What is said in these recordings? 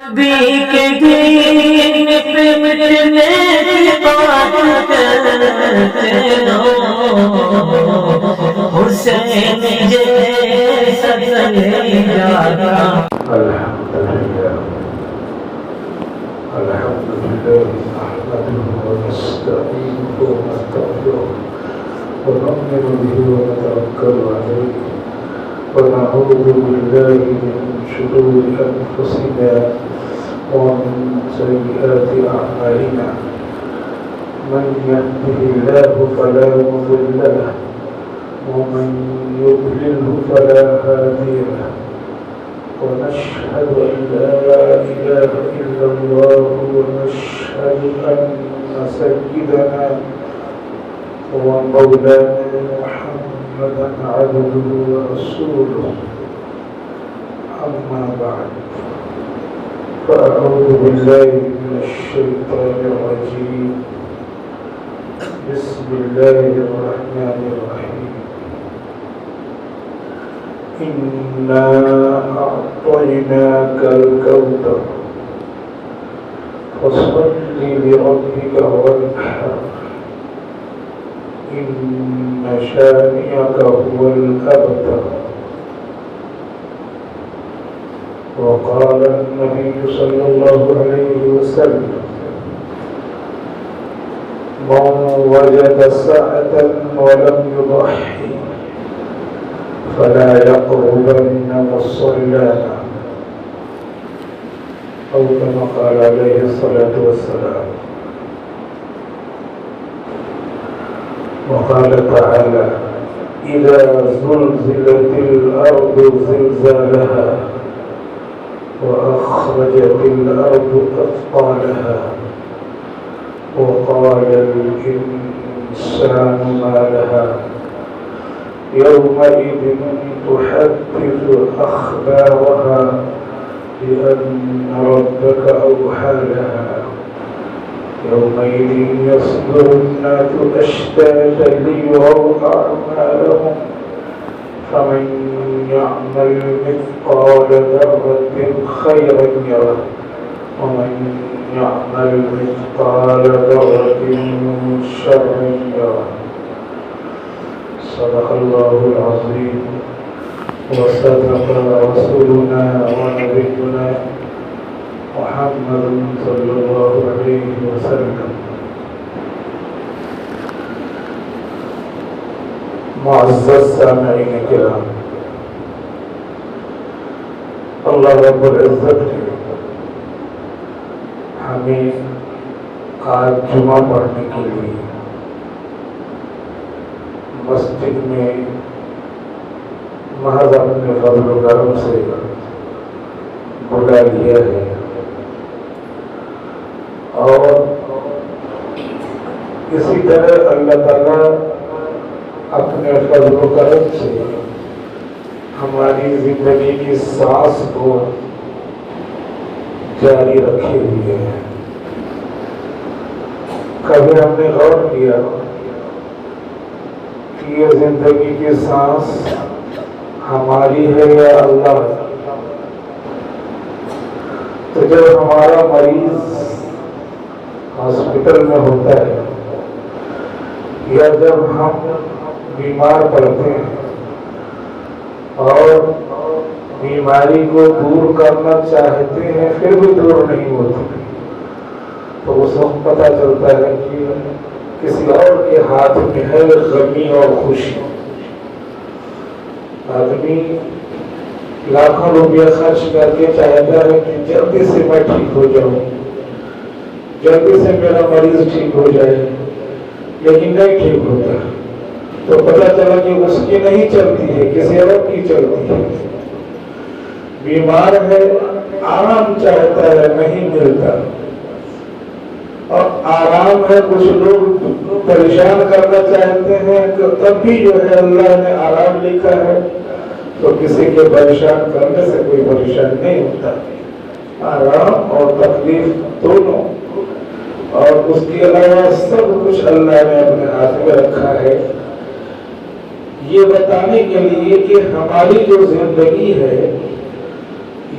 نبی کے دین پہ مٹنے کی بات کرتے رہو، حسین جیسا کلیجا الحمد لله نحمده ونستعينه ونستغفره ونؤمن به ونتوكل عليه ونعوذ بالله من شرور أنفسنا ومن سيئات أعمالنا، من يهده الله فلا مضل له ومن يضلله فلا هادي له، ونشهد أن لا إله إلا الله ونشهد أن سيدنا ومولانا محمدا عبده ورسوله. أما بعد، فأعوذ بالله من الشيطان الرجيم. بسم الله الرحمن الرحيم. إنا أعطيناك الكوثر فصل لربك وانحر إن شانئك هو الأبتر. وقال النبي صلى الله عليه وسلم: من وجد سعة ولم يضحي فلا يقربن مصلانا، أو كما قال عليه الصلاة والسلام. وقال تعالى: إذا زلزلت الأرض زلزالها وأخرجت الأرض أثقالها وقال الإنسان ما لها يومئذ تحدث أخبارها بأن ربك أوحى لها يومئذ يصدر الناس أشتاتا ليروا أعمالهم فمن يعمل مثقال ذرة خيرا يره ومن يعمل مثقال ذرة شرا يره. صدق الله العظيم وصدق رسولنا ونبينا محمد صلى الله عليه وسلم. معزز سامعین کرام، اللہ رب العزت نے ہمیں آج جمعہ پڑھنے کے لیے مسجد میں محض اپنے فضل و کرم سے بلا لیا ہے، اور اسی طرح اللہ تعالیٰ اپنے فضل و کرم سے ہماری زندگی کی سانس کو جاری رکھے ہوئے ہیں. کبھی ہم نے غور کیا کہ یہ زندگی کی سانس ہماری ہے یا اللہ؟ تو جب ہمارا مریض ہاسپٹل میں ہوتا ہے یا جب ہم بیمار پڑتے ہیں اور بیماری کو دور کرنا چاہتے ہیں پھر بھی دور نہیں ہوتی، تو اس وقت پتہ چلتا ہے کہ کسی اور کے ہاتھ میں ہے غمی اور خوشی. آدمی لاکھوں روپیہ خرچ کر کے چاہتا ہے کہ جلدی سے میں ٹھیک ہو جاؤں، جلدی سے میرا مریض ٹھیک ہو جائے، لیکن نہیں ٹھیک ہوتا. تو پتہ چلا کہ اس کی نہیں چلتی ہے، کسی اور کی چلتی ہے. بیمار ہے، آرام چاہتا ہے، نہیں ملتا. اور آرام ہے، کچھ لوگ پریشان کرنا چاہتے ہیں کہ تب بھی جو ہے اللہ نے آرام لکھا ہے، تو کسی کے پریشان کرنے سے کوئی پریشان نہیں ہوتا. آرام اور تکلیف دونوں، اور اس کے علاوہ سب کچھ اللہ نے اپنے ہاتھ میں رکھا ہے. یہ بتانے کے لیے کہ ہماری جو زندگی ہے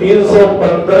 315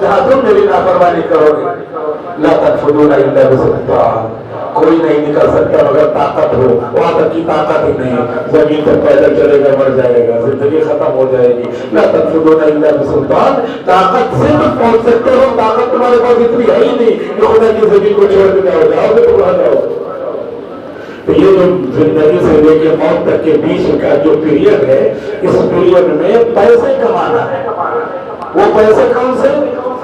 جہاں تم میری نافرمانی کرو گے. لا تنفذون الا بسلطان. کوئی نہیں نکل سکتا مگر طاقت ہو. وہاں تک کی طاقت ہی نہیں. زمین پر پیدل چلے گا مر جائے گا, زندگی ختم ہو جائے گی. لا تنفذون الا بسلطان. طاقت سے تم پہنچ سکتے ہو, طاقت تمہارے پاس اتنی ہے ہی نہیں کہ خدا کی زمین کو چھوڑ کے جاؤ گے تو وہاں جاؤ. تو یہ جو زندگی سے لے کے موت تک کے بیچ کا جو پیریڈ ہے, اس پیریڈ میں پیسے کمانا ہے. وہ پیسے کون سے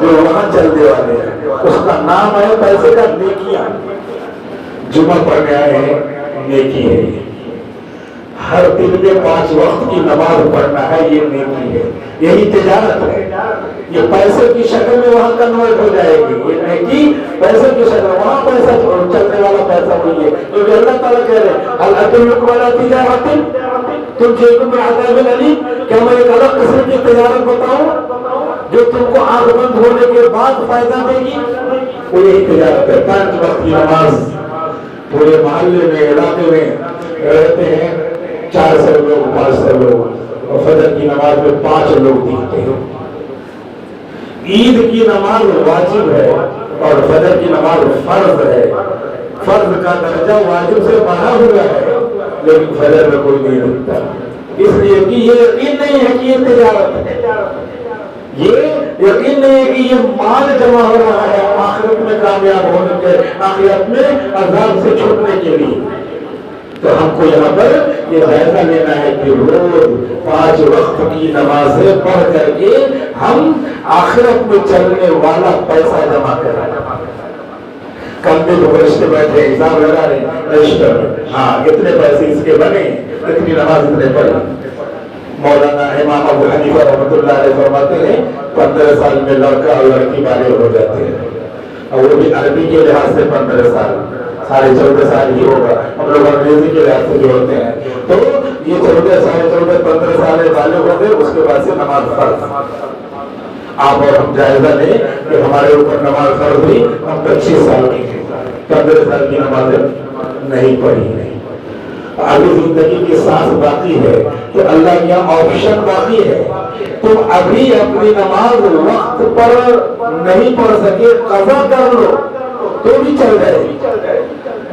جو وہاں چلنے والے ہیں, اس کا نام ہے پیسے کا نیکیاں. جمعہ پڑھنے آئے ہیں, نیکی ہے. ہر دن میں 5 وقت کی نماز پڑھنا ہے, یہ نیکی ہے. یہی تجارت ہے. یہ پیسے کی شکل میں وہاں کنورٹ ہو جائے گی. یہ نیکی پیسے کی شکل, وہاں پیسہ چلنے والا پیسہ نہیں ہے. کیونکہ اللہ تعالیٰ کہہ رہے ہیں هل أدلكم على تجارة تنجيكم من عذاب أليم. کیا میں ایک الگ قسم کی تجارت بتاؤں جو تم کو آنکھ بند ہونے کے بعد فائدہ دے گی؟ وہ یہی تجارت ہے. 5 وقت کی نماز. پورے محلے میں, علاقے میں رہتے ہیں 400 لوگ, 500 لوگ, اور فجر کی نماز میں 5 لوگ دکھتے ہیں. عید کی نماز واجب ہے اور فجر کی نماز فرض ہے. فرض کا درجہ واجب سے بڑھا ہوا ہے, لیکن فجر میں کوئی نہیں دکھتا. اس لیے کہ یہ یقین نہیں ہے کہ یہ تجارت ہے. یہ یقین نہیں ہے کہ یہ مال جمع ہو رہا ہے آخرت میں کامیاب ہونے کے, آخرت میں عذاب سے چھوٹنے کے لیے. تو ہم کو یہاں پر یہ جائزہ لینا ہے کہ روز 5 وقت کی نمازیں پڑھ کر کے ہم آخرت میں چلنے والا پیسہ جمع کریں. کمپنی تو رشتے بیٹھے حساب لگا رہے ہیں رجسٹر میں, ہاں اتنے پیسے اس کے بنے, اتنی نماز اتنے پڑھی. مولانا امام ابو حنیفہ رحمۃ اللہ علیہ فرماتے ہیں 15 سال میں لڑکا اور لڑکی بالغ ہو جاتے ہیں, اور وہ بھی عربی کے لحاظ سے 15 سال, 14.5 سال ہی ہوگا. ہم لوگ انگریزی کے لحاظ سے جوڑتے ہیں. تو یہ 14, 14.5, 15 سال بالغ ہو گئے, اس کے بعد سے نماز فرض. آپ اور ہم جائزہ لیں کہ ہمارے اوپر نماز فرض ہوئی, ہم 25 سال کی ہیں, 15 سال کی نماز نہیں پڑھی نہیں. ابھی زندگی کی سانس باقی ہے تو اللہ کا آپشن باقی ہے. تم ابھی اپنی نماز وقت پر نہیں پڑھ سکے, قضا کر لو تو بھی چل جائے گی.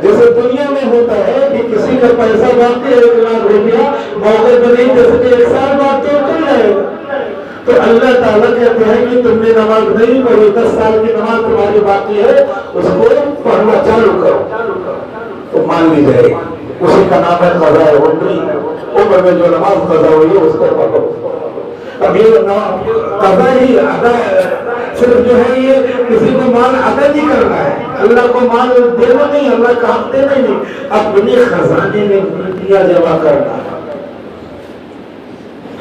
جیسے دنیا میں ہوتا ہے کہ کسی کا پیسہ باقی ہے 1 لاکھ روپیہ, موقع پہ نہیں دے سکے, 1 سال بعد تو چل جائے گا. تو اللہ تعالیٰ کہتے ہیں کہ تم نے نماز نہیں پڑھی, 10 سال کی نماز تمہاری باقی ہے, اس کو پڑھنا چالو کرو تو مان لی جائے گی. اسی کا نام ہے قضاء عمری. عمر میں جو نماز قضا ہوئی ہے اس کو پڑھو. اب یہ قضا ہی ادا صرف جو ہے یہ کسی کو مال ادا نہیں کرنا ہے, اللہ کو مال دینا نہیں, اللہ کا حق دینا نہیں, اپنے خزانے میں نیکیاں جمع کرنا ہے.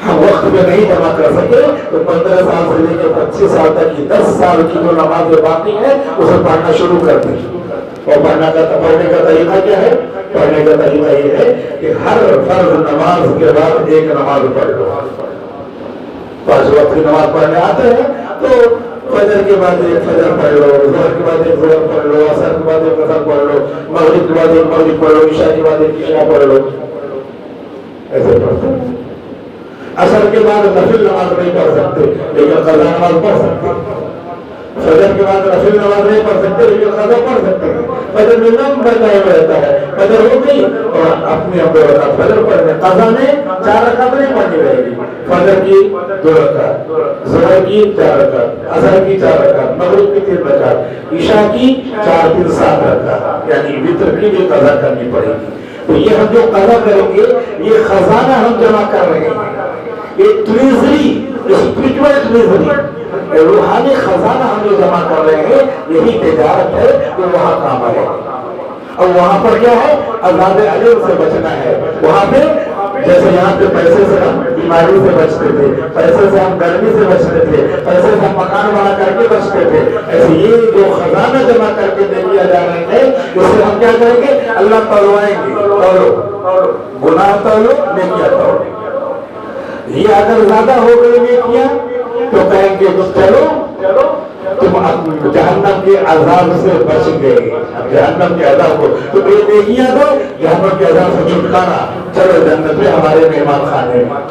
ہم وقت میں نہیں جمع کر سکے تو 15 سال سے لے کے 25 سال تک کی 10 سال کی جو نماز باقی ہے اسے پڑھنا شروع کر دیں. اور پڑھنے کا طریقہ کیا ہے؟ پڑھنے کا طریقہ یہ ہے کہ ہر فرض نماز کے بعد 1 نماز پڑھ لو. 5 وقت کی نماز پڑھنے آتے ہیں تو فجر کے بعد 1 فجر پڑھ لو, ظہر کے بعد 1 ظہر پڑھ لو, عصر کے بعد 1 عصر پڑھ لو, مغرب کے بعد 1 مغرب پڑھ لو, عشاء کے بعد 1 عشاء پڑھ لو. ایسے پڑھتے ہیں. عصر کے بعد نفل نماز نہیں پڑھ سکتے لیکن قضا نماز پڑھ سکتے. فجر کے بعد نفل نماز نہیں پڑھ سکتے لیکن قضا پڑھ سکتے ہیں. فجر میں نم ٹائم رہتا ہے, فجر ہو گئی اور اپنے فجر پڑھنے, قضا میں 4 رکعت نہیں پڑھنی رہے گی. فجر کی 2 رکعت, ظہر کی 4 رکعت, عصر کی 4 رکعت, مغرب کی 3 رکعت, عشاء کی 4 3 7 رکعت, یعنی وتر کی بھی قضا کرنی پڑے گی. تو یہ ہم جو قضا کریں گے یہ خزانہ ہم جمع کر رہے ہیں. ایک ٹریزری, اسپرچول ٹریزری, روحانی خزانہ ہم جو جمع کر رہے ہیں, یہی تجارت ہے جو وہاں کام آئے. اور وہاں پر کیا ہے؟ عذاب الیم سے بچنا ہے. وہاں پہ جیسے یہاں پہ پیسے سے ہم بیماری سے بچتے تھے, پیسے سے ہم گرمی سے بچتے تھے, پیسے سے ہم مکان بنا کر کے بچتے تھے, ایسے یہ جو خزانہ جمع کر کے دے دیا جا رہے ہیں اس سے ہم کیا کریں گے؟ اللہ تولوائیں گے. تولو, گناہ تولو, نیکیاں تولو. یہ اگر زیادہ ہو گئی نیکیاں تو کہیں گے چلو تم جہنم کے عذاب سے بچ گئے. جہنم کے عذاب کو تو بے نیکیاں دو, جہنم کے عذاب سے چھٹکارا, چلو جنت میں ہمارے مہمان خانے میں.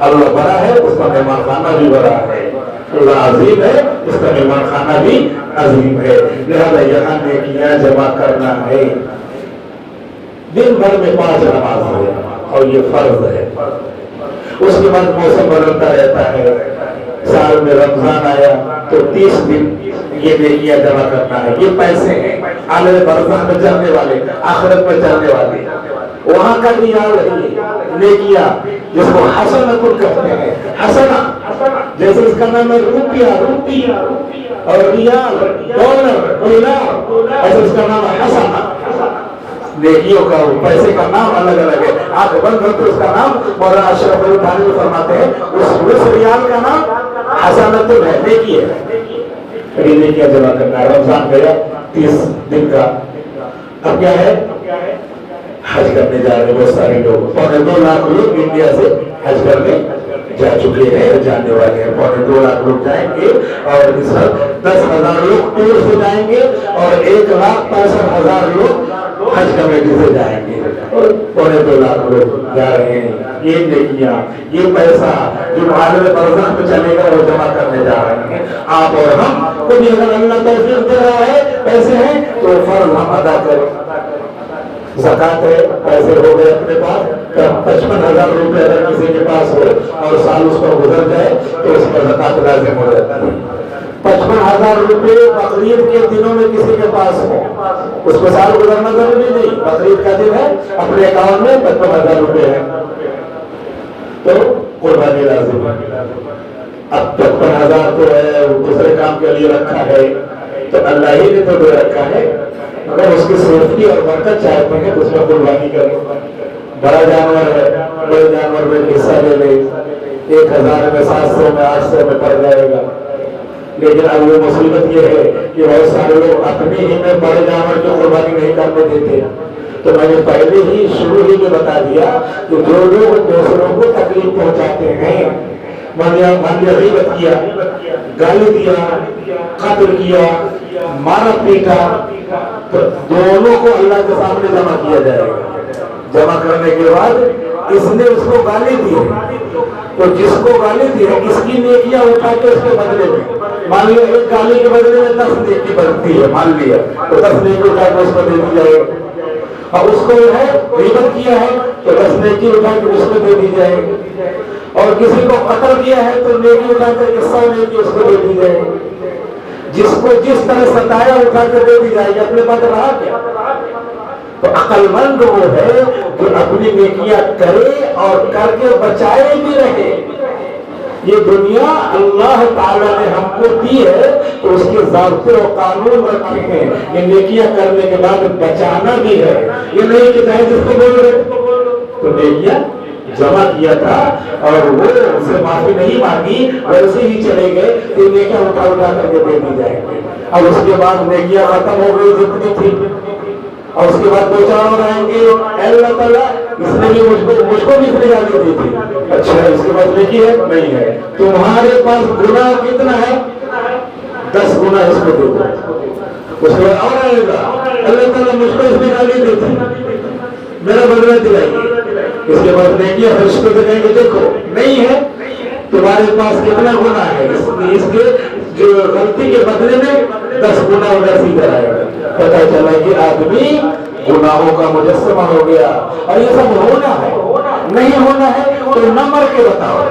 اللہ بڑا ہے, اس کا مہمان خانہ بھی بڑا ہے. اللہ عظیم ہے، اس کا مہمان خانہ بھی عظیم ہے، لہذا یہاں نیکیاں جمع کرنا ہے۔ دن بھر میں 5 نماز ہے اور یہ فرض ہے۔ اس کے بعد موسم بدلتا رہتا ہے، سال میں رمضان آیا تو 30 دن یہ نیکیاں جمع کرنا ہے۔ یہ پیسے ہیں عالم برزخ میں چلنے والے، آخرت میں چلنے والے، وہاں کا ریال ہے یہ نیکیاں، جس کو حسنۃ کہتے ہیں۔ حسنہ جیسے اس کا نام ہے روپیہ اور ریال، ڈالر، دینار، ایسے اس کا نام ہے حسنہ۔ نیکیوں کا پیسے کا نام الگ الگ ہے۔ آنکھ بند کر کے اس کا نام مولانا اشرف علی تھانوی فرماتے ہیں اس ریال کا نام حسنۃ ہے، نیکی ہے۔ یہ نیکیاں جمع کرنا ہے۔ رمضان گیا 30 دن کا، اب کیا ہے؟ حج کرنے جا رہے ہیں بہت سارے لوگ، 2.25 لاکھ لوگ انڈیا سے حج کرنے جا چکے ہیں، جانے والے ہیں۔ 2.25 لاکھ لوگ جائیں گے اور اس وقت 10,000 لوگ ٹور سے جائیں گے اور 1,65,000 لوگ حج کمیٹی سے جائیں گے، اور 2.25 لاکھ لوگ جا رہے ہیں۔ یہ نیکیاں، یہ پیسہ جو عالم برزخ میں چلے گا وہ جمع کرنے جا رہے ہیں آپ اور ہم کو بھی۔ اگر اللہ توفیق دے رہا ہے، پیسے ہیں تو فرض ہم ادا کریں۔ زکات ہے، پیسے ہو گئے اپنے پاس، 55,000 روپے اگر کسی کے پاس ہو اور سال اس پر گزر جائے تو اس پر زکات لازم ہو جاتا ہے۔ 55,000 روپے بقرعید کے دنوں میں کسی کے پاس ہو، اس کو سال گزرنا ضروری نہیں، بقرعید کا دن ہے، اپنے اکاؤنٹ میں 55,000 روپے ہے تو قربانی لازم ہے۔ اب 55,000 تو ہے دوسرے کام کے لیے رکھا ہے تو اللہ ہی نے تو دے رکھا ہے، اگر اس کی سیفٹی اور برکت چاہتے ہیں تو اس میں قربانی کریں۔ بڑا جانور ہے، بڑے جانور میں حصہ لے لے، 1,000 میں 700 میں 800 میں پڑ جائے گا۔ لیکن اب وہ مصیبت یہ ہے کہ بہت سارے لوگ اپنی ہی میں بڑے جانور کی قربانی نہیں کرنے دیتے، تو میں نے پہلے ہی شروع ہی میں بتا دیا کہ جو لوگ دوسروں کو تکلیف پہنچاتے ہیں، غیبت کیا، گالی دیا، قتل کیا، مارا پیٹا، تو دونوں کو اللہ کے سامنے جمع کیا جائے گا۔ جمع کرنے کے بعد اس نے اس کو گالی دی تو جس کو گالی دی ہے اس کی نیکیاں اٹھا کے اس کے بدلے میں، مان لیا ایک گالی کے بدلے میں 10 نیکی بنتی ہے، مان لیا تو 10 نیکی اٹھا کے اس کو دے دی جائے گی۔ اور اس کو جو ہے غیبت کیا ہے تو 10 نیکی اٹھا کے اس کو دے دی جائے گی، اور کسی کو قتل کیا ہے تو نیکی اٹھا کر 100 نیکی اس کو دے دی جائے گی۔ جس کو جس طرح ستایا اٹھا کر دے دی جائے گی، اپنے پاس رہا کیا؟ تو عقل مند وہ ہے جو اپنی نیکیاں کرے اور کر کے بچائے بھی رہے۔ یہ دنیا اللہ تعالیٰ نے ہم کو دی ہے تو اس کے ضابطے اور قانون رکھے ہیں، یہ نیکیاں کرنے کے بعد بچانا بھی ہے۔ یہ نہیں کہ چاہے جس کو بول رہے تو نیکیاں جمع کیا تھا اور وہ ان سے معافی نہیں مانگی، ویسے ہی چلے گئے کہ نیکیاں اٹھا کر کے دے دی جائیں گے۔ اب اس کے بعد نیکیاں ختم ہو گئی جتنی تھی، اور اس کے بعد 2-4 اور آئیں گے، اے اللہ تعالیٰ اس نے بھی مجھ کو بھی اتنی گالی دی تھی، اچھا اس کے بعد نیکی ہے نہیں ہے، تمہارے پاس گناہ کتنا ہے 10 گنا اس کو دے دو۔ اس کے بعد اور آئے گا، اللہ تعالیٰ مجھ کو اس نے گالی دی تھی، میرا بدلہ دلائیے۔ اس کے بعد نیکیاں فرشتوں سے کہیں گے دیکھو نہیں ہے، تمہارے پاس کتنا گناہ ہے، اس کے جو غلطی کے بدلے میں 10 گنا ادھر سیدھا آئے گا۔ پتہ چلا کہ آدمی گناہوں کا مجسمہ ہو گیا، اور یہ سب ہونا ہے، نہیں ہونا ہے تو نہ مر کے بتاؤ۔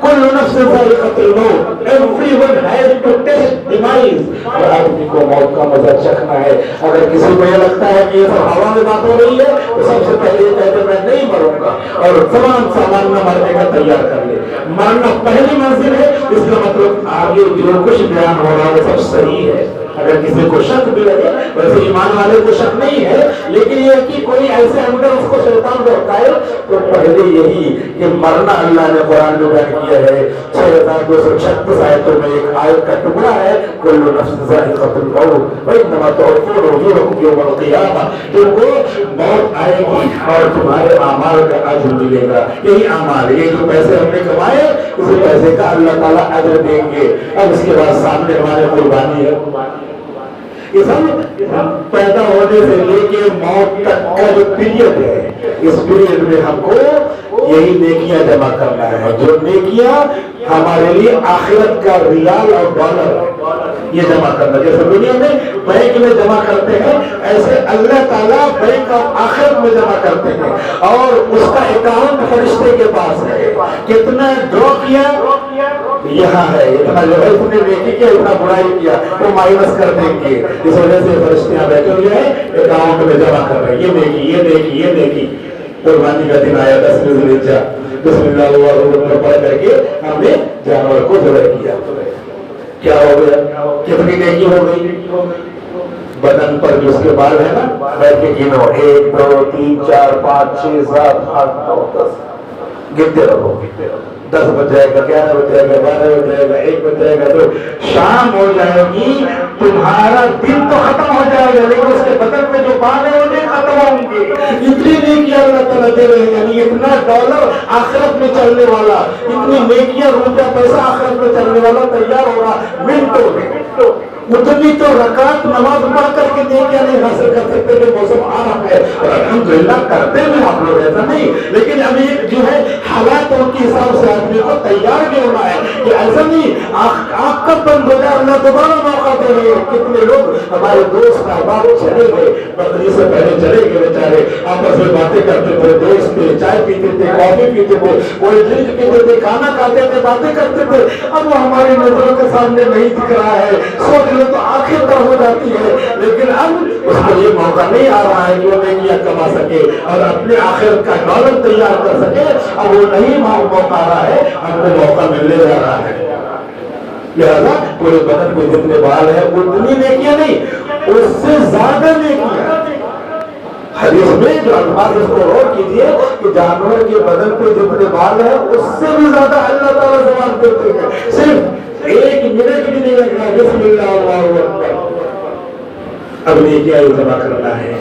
کل نفس ذائقۃ الموت، everyone has to taste demise, اور آدمی کو موت کا مزہ چکھنا ہے۔ اگر کسی کو یہ لگتا ہے کہ یہ سب ہوا میں بات ہو رہی ہے تو سب سے پہلے یہ کہتے میں نہیں مروں گا، اور تمام سامان نہ مرنے کا تیار کر لے۔ مرنا پہلی منزل ہے، اس کا مطلب آگے جو کچھ بیان ہو رہا ہے سب صحیح ہے۔ اگر کسی کو شک بھی لگے، ویسے ایمان والے کو شک نہیں ہے، لیکن یہ کہ کوئی ایسے اندر اس کو شیطان بہکائے تو پہلے یہی کہ مرنا اللہ نے قرآن میں بیان کیا ہے 6236 آیتوں میں ایک آیت کا ٹکڑا ہے، کل نفس ذائقۃ الموت وانما توفون اجورکم یوم القیامہ، تم کو موت آئے گی اور تمہارے اعمال کا اجر ملے گا۔ یہی اعمال، یہ جو پیسے ہم نے کمائے اسی پیسے کا اللہ تعالیٰ اجر دیں گے۔ اب اس کے بعد سامنے ہمارے قربانی ہے۔ یہ سب پیدا ہونے سے لے کے موت تک کا جو پیریڈ ہے، اس پیریڈ میں ہم کو یہی نیکیاں جمع کرنا ہے، جو نیکیاں ہمارے لیے آخرت کا ریال اور ڈالر یہ جمع کرنا، جیسے دنیا میں بینک میں جمع کرتے ہیں ایسے اللہ تعالیٰ بینک اور آخرت میں جمع کرتے ہیں، اور اس کا اکاؤنٹ فرشتے کے پاس ہے، کتنا ڈرا کیا یہاں ہے، اتنا جو ہے اتنے نیکی کیا اتنا برائی کیا وہ مائنس کر دیں گے، اس وجہ سے فرشتیاں بیٹھے ہوئے ہیں اکاؤنٹ میں جمع کر رہے ہیں، یہ نیکی یہ نیکی یہ نیکی۔ قربانی کا دن آیا 10 ذی الحجہ، بسم اللہ اللہ اکبر پڑھ کر کے ہم نے جانور کو ذبح کیا، کیا ہو گیا؟ کتنی نیکی ہو گئی؟ بدن پر جو اس کے بال ہے نا بیٹھ کے گنو، 1 2 3 4 5 6 7 8 9 10 گنتے رہو، 10 بج جائے گا، 11 بج جائے گا، 12 بج جائے گا، 1 بج جائے گا، تو شام ہو جائے گی، تمہارا دن تو ختم ہو جائے گا لیکن اس کے بدن میں جو بال ہے وہ نہیں ختم ہوں گے۔ اتنی نیکیاں اللہ تعالیٰ دے رہے ہیں، یعنی اتنا ڈالر آخرت میں چلنے والا، اتنی نیکیاں روپیہ پیسہ آخرت میں چلنے والا تیار ہو رہا منٹوں میں۔ اتنی تو رکعت نماز پڑھ کر کے نیکیاں نہیں حاصل کر سکتے جو موسم آ رہا ہے، اور الحمدللہ کرتے ہیں آپ لوگ، ایسا نہیں، لیکن ابھی جو ہے حالات کے حساب سے آدمی کو تیار بھی ہونا ہے کہ ایسا نہیں آپ کب بند ہو جائے اللہ دوبارہ موقع دے رہے ہیں۔ کتنے لوگ ہمارے دوست احباب چلے گئے، بقرعید سے پہلے چلے گئے بیچارے، آپس میں باتیں کرتے تھے، دوست تھے، چائے پیتے تھے، کافی پیتے تھے، کوئی ڈرنک پیتے تھے، کھانا کھاتے تھے، باتیں کرتے تھے، اب وہ ہماری نظروں کے سامنے نہیں دکھ رہا ہے، سوچ لے تو آخر طرح ہو جاتی ہے، لیکن اب اس کو یہ موقع نہیں آ رہا ہے کہ وہ نیکیاں کما سکے اور اپنے آخرت کا ڈالر تیار کر سکے، اب وہ نہیں موقع آ رہا ہے، ہم کو موقع ملنے جا رہا ہے۔ لہذا پورے بدن کو جتنے بال ہیں اتنی نیکیاں نہیں، اس سے زیادہ نیکیاں۔ حدیث میں جو الفاظ اس کو غور کیجئے کہ جانور کے بدن پہ جتنے بال ہیں اس سے بھی زیادہ اللہ تعالیٰ ثواب دیتے ہیں، صرف 1 منٹ بھی نہیں لگنا، بسم اللہ اللہ اکبر۔ اب نیکیاں جمع کرنا ہے،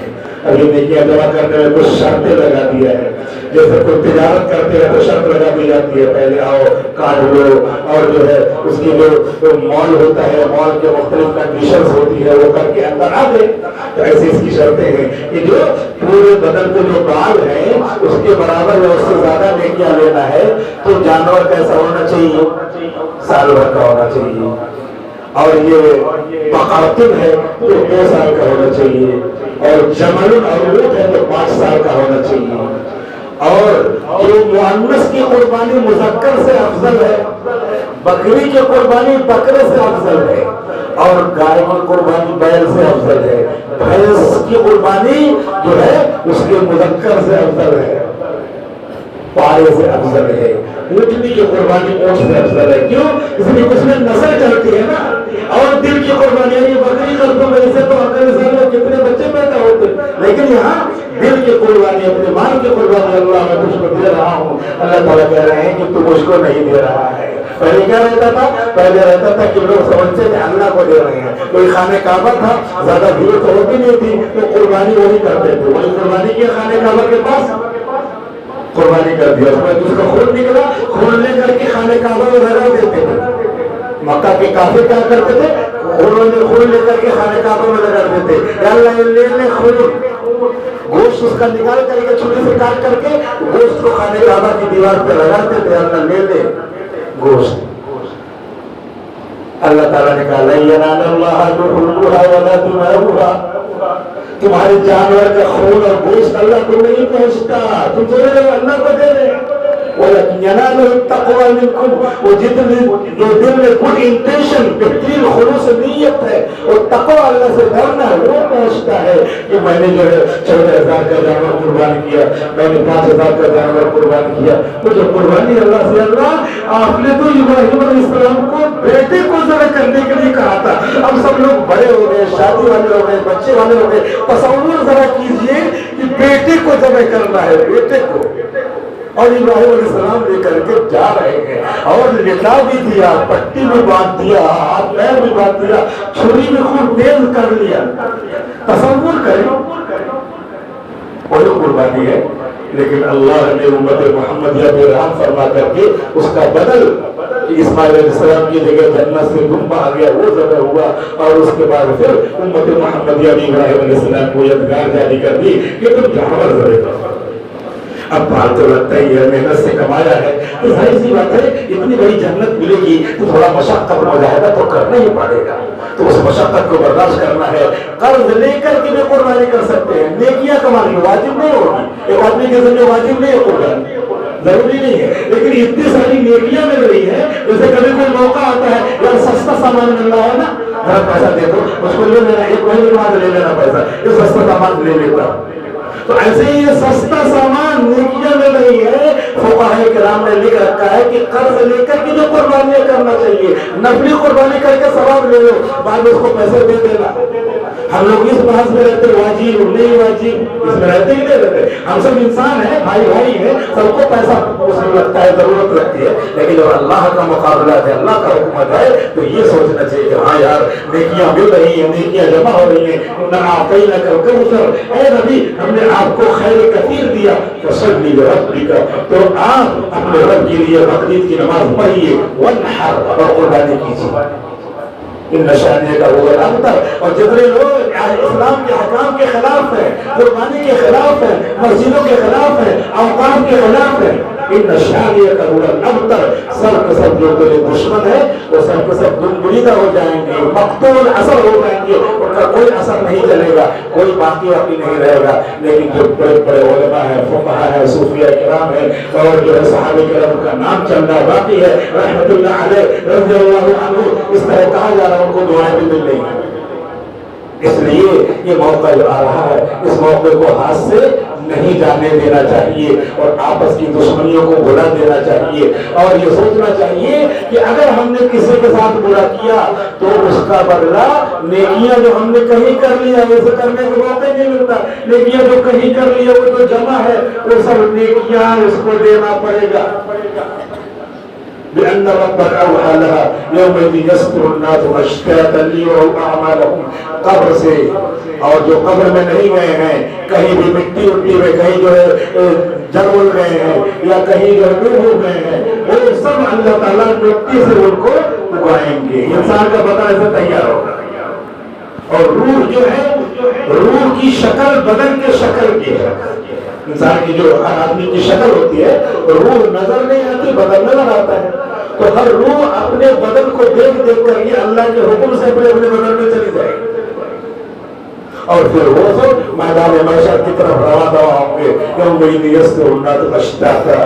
اب یہ نیکیاں جمع کرنے میں کچھ شرطیں لگا دیا ہے، جیسے کوئی تجارت کرتے ہیں تو شرط لگا دی جاتی ہے، پہلے آؤ کارڈ لو، اور جو ہے اس کی جو مال ہوتا ہے مال کے مختلف کنڈیشنز ہوتی ہے وہ کر کے اندر آ گئے، تو ایسی اس کی شرطیں ہیں کہ جو پورے بدن کو جو بال ہے اس کے برابر یا اس سے زیادہ نیکیاں لینا ہے تو جانور کیسا ہونا چاہیے؟ سال بھر کا ہونا چاہیے، اور یہ بقاتن ہے تو 2 سال کا ہونا چاہیے، اور جمل اور اونٹ ہے تو 5 سال کا ہونا چاہیے، اور جو مؤنث کی قربانی مذکر سے افضل ہے، بکری کی قربانی بکرے سے افضل ہے، اور گائے کی قربانی بیل سے افضل ہے، بھینس کی قربانی جو ہے اس کے مذکر سے افضل ہے، پارے سے افضل ہے، اونٹنی کی قربانی اونٹ سے افضل ہے، کیوں؟ اس لیے اس میں نسل چلتی ہے نا، اور دل کی قربانی یعنی بکری کر دو میں سے تو افغانستان میں کتنے بچے پیدا ہوتے، لیکن یہاں دل کی قربانی اپنے مال کی قربانی اللہ میں تجھ کو دے رہا ہوں، اللہ تعالیٰ کہہ رہے ہیں کہ تو مجھ کو نہیں دے رہا ہے۔ پہلے کیا رہتا تھا؟ پہلے رہتا تھا کہ لوگ سمجھتے تھے اللہ کو دے رہے ہیں، کوئی خانہ کعبہ تھا، زیادہ بھیڑ تو ہوتی نہیں تھی تو قربانی وہی کرتے تھے، وہی قربانی کیا خانہ کعبہ کے پاس قربانی کر دیا، اس میں جس کا خون نکلا خون لے کر کے خانہ کعبہ میں لگا دیتے تھے۔ مکہ کے کافر کیا کرتے تھے؟ خون لے کر کے خانہ کعبہ میں لگا دیتے، یا اللہ لے لے خون، گوشت اس کا نکال کر کے چھری سے کاٹ کر کے گوشت کو خانہ کعبہ کی دیوار پہ لگاتے تھے، اللہ لے لے گوشت۔ اللہ تعالیٰ نے کہا لن ینال اللہ لحومها ولا دماؤها، تمہارے جانور کا خون اور گوشت اللہ کو نہیں پہنچتا، تم جو رہے ہو اللہ کو دے رہے، وَلَكِنْ يَنَالُهُ التَّقْوَى مِنْكُمْ، وہ جتنے جو دل میں گڈ انٹینشن بہترین خلوص نیت ہے اور تقوی اللہ سے ڈرنا ہے وہ پہنچتا ہے کہ میں نے جو ہے 14,000 کا جانور قربان کیا، میں نے 5,000 کا جانور قربان کیا، وہ جو قربانی اللہ سے اللہ آپ نے تو ابراہیم علیہ السلام کو بیٹے کو ذبح کرنے کے لیے کہا تھا، اب سب لوگ بڑے ہو گئے، شادی والے ہو گئے، بچے والے ہو گئے، تصور ذرا کیجئے کہ بیٹے کو ذبح کرنا ہے، بیٹے کو، اور ابراہیم علیہ السلام لے کر کے جا رہے ہیں، اور لٹا بھی دیا، پٹی بھی باندھ دیا، ہاتھ پیر بھی باندھ دیا، چھری بھی خوب تیز کر لیا، تصور کریں وہی قربانی ہے، لیکن اللہ نے امت محمدیہ پہ رحم فرما کر کے اس کا بدل اسماعیل علیہ السلام کی جگہ جنت سے دمبا آ گیا وہ ذبح ہوا، اور اس کے بعد پھر امت محمدیہ نے ابراہیم علیہ السلام کو یادگار جاری کر دی کہ تم جانور ذبح کرو۔ اب بات تو لگتا ہی ہے محنت سے کمایا ہے تو ظاہر سی بات ہے اتنی بڑی جنت ملے گی تو تھوڑا مشقت مجاہدہ تو کرنا ہی پڑے گا، تو اس مشقت کو برداشت کرنا ہے۔ قرض لے کر کے بھی قربانی کر سکتے ہیں، نیکیاں کمانی واجب نہیں ہوگی، ایک آدمی کے ذمہ واجب نہیں ہے قربانی، ضروری نہیں ہے، لیکن اتنی ساری نیکیاں مل رہی ہے۔ جیسے کبھی کوئی موقع آتا ہے یار سستا سامان مل رہا ہے نا، ذرا پیسہ دے دو، اس کو لے لینا، ایک مہینے کے بعد لے لینا پیسہ، یہ سستا سامان لے لیتا۔ تو ایسے ہی یہ سستا سامان نیکیاں مل رہی ہے۔ فقہاء کرام نے لکھ رکھا ہے کہ قرض لے کر کے جو قربانیاں کرنا چاہیے، نفلی قربانی کر کے ثواب لے لو، بعد میں اس کو پیسے دے دینا۔ ہم لوگ اس بحث میں رہتے واجب نہیں واجب، اس میں رہتے ہی نہیں رہتے، ہم سب انسان ہیں، بھائی بھائی ہیں، سب کو پیسہ اس میں لگتا ہے، ضرورت لگتی ہے، لیکن جب اللہ کا مقابلہ ہے، اللہ کا حکومت ہے، تو یہ سوچنا چاہیے کہ ہاں یار نیکیاں مل رہی ہیں، نیکیاں جمع ہو رہی ہیں، نہ آقی نہ کر اے نبی ہم نے آپ کو خیر کثیر دیا، فصلی لربک، تو آپ اپنے رب کے لیے بقرعید کی نماز پڑھیے، وانحر، اور قربانی کیجیے، ان نشانیہ کا وہ الابتر۔ اور جتنے لوگ اسلام کے حکام کے خلاف ہیں، قربانی کے خلاف ہیں، مسجدوں کے خلاف ہیں، اوقاف کے خلاف ہیں، ان نشانیہ کا وہ الابتر، سب کے سب جو تیرے دشمن ہے وہ سب کے سب دنبریدہ ہو جائیں گے، مقتول اثر ہو جائیں گے، ان کا کوئی اثر نہیں چلے گا، کوئی باقی واقعی نہیں رہے گا۔ لیکن جو بڑے بڑے علماء ہیں، فقہاء ہیں، صوفیاء کرام ہیں، اور جو ہے صحابہ کرام کا نام چل رہا باقی ہے رحمت اللہ علیہ رضی اللہ عنہ، اس طرح کہا جا رہا ہے، ان کو دعائیں بھی مل رہی ہیں۔ اس لیے یہ موقع جو آ رہا ہے، اس موقع کو ہاتھ سے نہیں جانے دینا چاہیے، اور آپس کی دشمنیوں کو بھلا دینا چاہیے، اور یہ سوچنا چاہیے کہ اگر ہم نے کسی کے ساتھ برا کیا تو اس کا بدلہ نیکیاں جو ہم نے کہیں کر لیا ویسے کرنے کا موقع نہیں ملتا، نیکیاں جو کہیں کر لیا وہ تو جمع ہے، وہ سب نیکیاں اس کو دینا پڑے گا۔ بأن ربك أوحى لها يومئذ يصدر الناس أشتاتا ليروا أعمالهم، قبر سے اور جو قبر میں نہیں گئے ہیں، کہیں بھی مٹی اٹی میں کہیں جو ہے جڑ گئے ہیں یا کہیں جو ڈوب گئے ہیں، وہ سب اللہ تعالیٰ مٹی سے ان کو اگائیں گے، انسان کا بدن ایسے تیار ہوگا، اور روح جو ہے، روح کی شکل بدن کے شکل کی ہے، انسان کی جو ہر آدمی کی شکل ہوتی ہے، روح نظر نہیں آتی، بدن نظر آتا ہے، تو ہر روح اپنے بدن کو دیکھ دیکھ کر یہ اللہ کے حکم سے اپنے اپنے بدن میں چلی جائے گی، اور پھر وہ سب میدان محشر کی طرف روانہ ہوں گے، یومئذ یصدر الناس اشتاتا،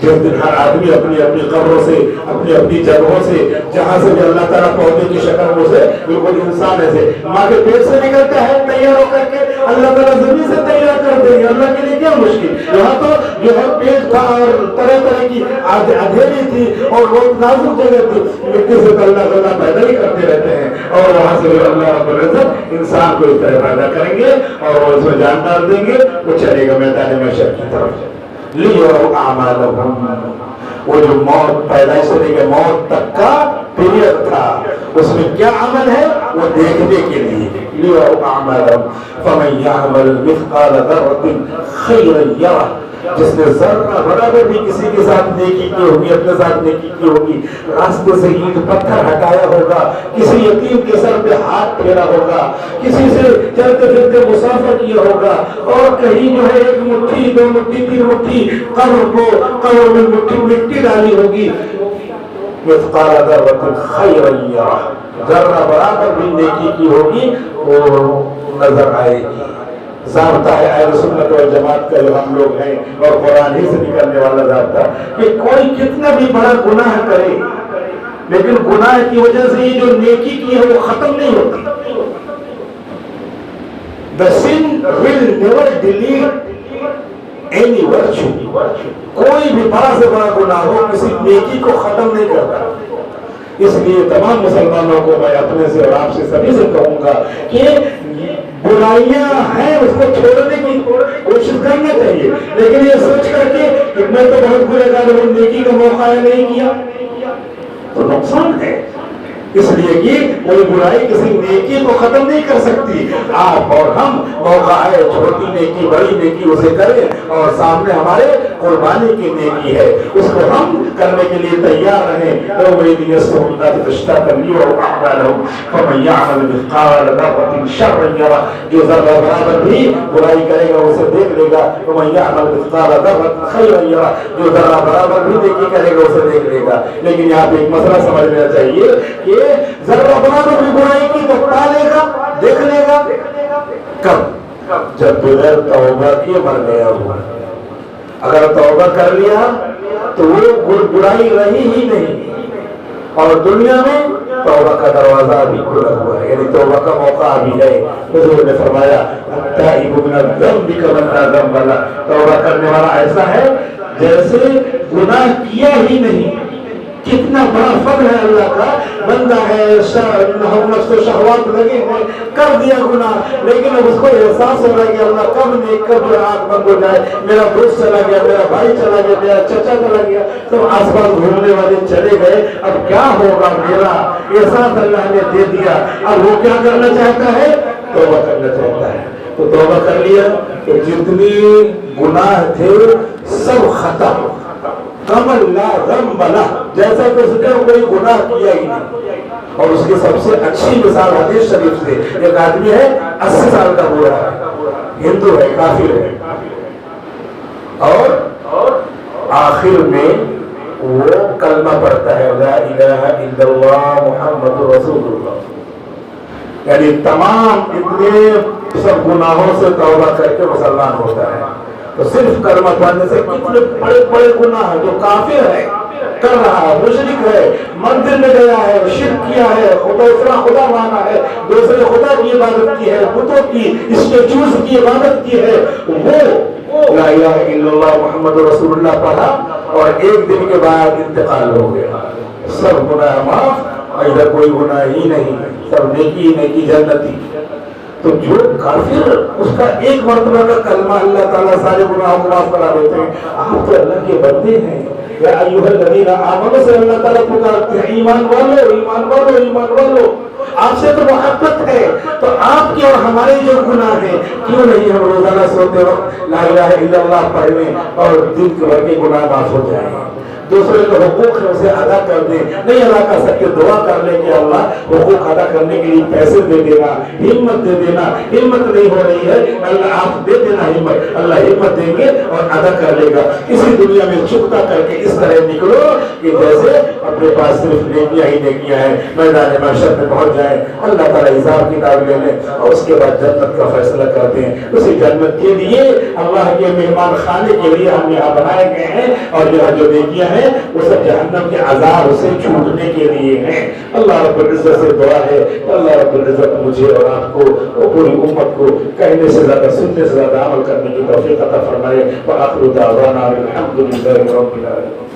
جس دن ہر آدمی اپنی اپنی قبروں سے، اپنی اپنی جگہوں سے، جہاں سے بھی اللہ تعالیٰ پودے کی شکل میں سے بالکل انسان ایسے ماں کے پیٹ سے نکلتا ہے تیار ہو کر کے، اللہ تعالیٰ زمین سے تیار کر دیں گے، اللہ کے لیے کیا مشکل، یہاں تو جو ہے پیٹ تھا اور طرح طرح کی اندھیری تھی اور بہت نازک جگہ تھی، مٹی سے اللہ تعالیٰ پیدا ہی کرتے رہتے ہیں، اور وہاں سے اللہ رب العزت انسان کو اس طرح پیدا کریں گے اور وہ اس میں جان ڈال دیں گے، وہ چلے گا میدان محشر کی طرف۔ لیروا اعمالهم، وہ جو موت پیدائش سے لے کے موت تک کا پیریڈ تھا، اس میں کیا عمل ہے وہ دیکھنے کے لیے، لیروا اعمالهم فمن يعمل مثقال ذرة خيرا يره، جس نے ذرہ برابر بھی کسی کے ساتھ نیکی کی ہوگی، اپنے ساتھ نیکی کی ہوگی، راستے سے اینٹ پتھر ہٹایا ہوگا، کسی یتیم کے سر پہ ہاتھ پھیرا ہوگا، کسی سے چلتے پھرتے مسافر کیا ہوگا، اور کہیں جو ہے ایک مٹھی دو مٹھی تین مٹھی قبر میں مٹی ڈالی ہوگی، مثقال ذرة خيرا يره، ذرہ برابر بھی نیکی کی ہوگی وہ نظر آئے گی۔ ضابطہ ہے اہل سنت والجماعت کا جو ہم لوگ ہیں، اور قرآن ہی سے نکلنے والا ضابطہ، کہ کوئی کتنا بھی بڑا گناہ کرے لیکن گناہ کی وجہ سے یہ جو نیکی کی ہے وہ ختم نہیں ہوتی۔ The sin will never delete any virtue، کوئی بھی بڑا سے بڑا گناہ ہو کسی نیکی کو ختم نہیں کرتا۔ اس لیے تمام مسلمانوں کو میں اپنے سے اور آپ سے سبھی سے کہوں گا کہ برائیاں ہیں اس کو چھوڑنے کی کوشش کرنا چاہیے، لیکن یہ سوچ کر کے کہ میں تو بہت برے گا، نیکی کا موقع نہیں کیا تو نقصان ہے۔ اس لیے کہ کوئی برائی کسی نیکی کو ختم نہیں کر سکتی. آپ اور ہم موقع ہے چھوٹی نیکی بڑی نیکی اسے کریں اور سامنے ہمارے قربانی کی نیکی ہے اس کو ہم کرنے کے لیے تیار رہیں. جو ذرہ برابر بھی برائی کرے گا اسے دیکھ لے گا. جو ذرہ برابر بھی نیکی کرے گا اسے دیکھ لے گا. لیکن یہاں پہ ایک مسئلہ سمجھ لینا چاہیے کہ ذرہ برابر بھی برائی کی تو پالے گا دیکھ لے گا کب؟ جب بغیر توبہ کیے مر گیا ہوا. اگر توبہ کر لیا تو وہ برائی رہی ہی نہیں اور دنیا میں توبہ کا دروازہ بھی کھلا ہوا ہے یعنی توبہ کا موقع بھی ہے. حضور نے فرمایا توبہ کرنے والا ایسا ہے جیسے گناہ کیا ہی نہیں. کتنا بڑا فضل ہے اللہ کا. بندہ ہے نفس کو شہوات لگے ہیں کر دیا گناہ لیکن اب اس کو احساس ہو رہا ہے کہ اللہ کب نیک کب آنکھ بند ہو جائے. میرا دوست چلا گیا میرا بھائی چلا گیا میرا چچا چلا گیا تو آس پاس گھومنے والے چلے گئے. اب کیا ہوگا میرا احساس اللہ نے دے دیا. اب وہ کیا کرنا چاہتا ہے؟ توبہ کرنا چاہتا ہے. تو توبہ کر لیا کہ جتنی گناہ تھے سب ختم. کمل لا ذنب لہ جیسا کہ اس نے کوئی گناہ کیا ہی نہیں. اور اس کی سب سے اچھی مثال حدیث شریف سے ایک آدمی ہے 80 سال کا بوڑھا ہے ہندو ہے کافر ہے اور آخر میں وہ کلمہ پڑھتا ہے لا الہ الا اللہ محمد رسول اللہ. یعنی تمام اتنے سب گناہوں سے توبہ کر کے مسلمان ہوتا ہے. تو صرف کلمہ پڑھنے سے کتنے بڑے بڑے گناہ جو کافر ہے کر رہا ہے مشرک ہے مندر میں گیا ہے شرک کیا ہے دوسرا خدا مانا ہے دوسرے خدا کی عبادت کی ہے بتوں کی اسٹیچوز کی عبادت کی ہے وہ لا الہ الا اللہ محمد رسول اللہ پڑھا اور ایک دن کے بعد انتقال ہو گیا. سب گناہ معاف ادھر کوئی گناہ ہی نہیں سب نیکی نیکی جنتی. تو جو کافر اس کا ایک مرتبہ کا کلمہ اللہ تعالیٰ سارے گناہوں کو معاف کرا دیتے ہیں. آپ تو اللہ کے بندے ہیں. یا ایھا الذین آمنوا سے اللہ تعالیٰ پکارتے ہیں ایمان والو ایمان والو ایمان والو. آپ سے تو محبت ہے تو آپ کے اور ہمارے جو گناہ ہیں کیوں نہیں ہم روزانہ سوتے وقت لا الہ الا اللہ پڑھ لیں اور دن بھر کے گناہ معاف ہو جائیں. دوسرے جو حقوق ہے اسے ادا کر دیں. نہیں ادا کر سکتے دعا کر لیں کہ اللہ حقوق ادا کرنے کے لیے پیسے دے دینا ہمت دے دینا. ہمت نہیں ہو رہی ہے اللہ آپ دے دینا ہمت. اللہ ہمت دیں گے اور ادا کر لے گا. اسی دنیا میں چکتا کر کے اس طرح نکلو کہ جیسے اپنے پاس صرف نیکیاں ہی نیکیاں ہیں. میدان محشر میں پہنچ جائیں اللہ تعالیٰ حساب کتاب لے لیں اور اس کے بعد جنت کا فیصلہ کرتے ہیں. اسی جنت کے لیے اللہ کے مہمان خانے کے لیے ہم یہاں بنائے گئے ہیں اور یہاں جو نیکیاں ہیں وہ سب جہنم کے عذاب سے چھوٹنے کے لیے ہیں. اللہ رب العزت سے دعا ہے کہ اللہ رب العزت مجھے اور آپ کو اور پوری امت کو کہنے سے زیادہ سننے سے زیادہ عمل کرنے کی توفیق عطا فرمائے. وآخر دعوانا الحمد للہ رب العالمین.